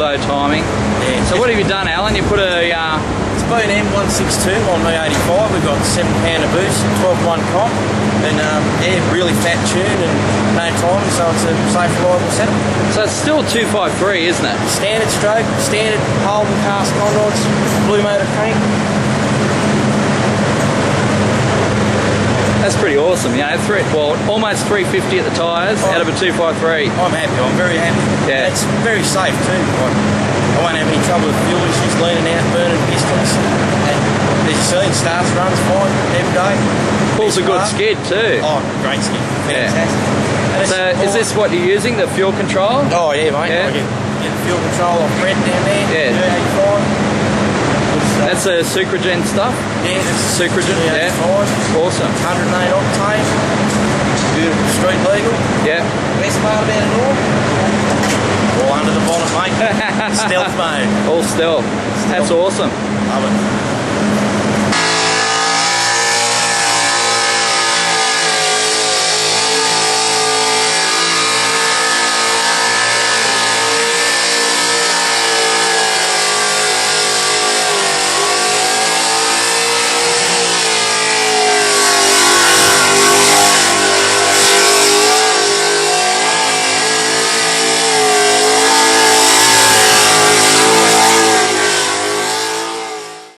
slow timing. Yeah. So what have you done, Alan? You put a... It's been M162 on the E85. We've got 7 pounder boost, 12-1 comp, and yeah, really fat tune and no timing, so it's a safe, reliable setup. So it's still 253, isn't it? Standard stroke, standard Holden cast conduits, blue motor crank. That's pretty awesome, you know, almost 350 at the tyres out of a 253. I'm happy, I'm very happy. Yeah. It's very safe too. I won't have any trouble with fuel issues, leaning out, burning pistons. And as you see, starts, runs fine every day. Pulls a good skid too. Oh, great skid, fantastic. Yeah. So is this what you're using, the fuel control? Oh yeah, mate. Yeah. I get the fuel control off Brett down there. Yeah. E85. That's the Supercharged stuff? Yeah, that's Supercharged, yeah. Awesome. 108 octane. Beautiful, street legal. Yeah. Best part about it all under the bonnet, mate. Stealth mode. All stealth. That's awesome. Love it.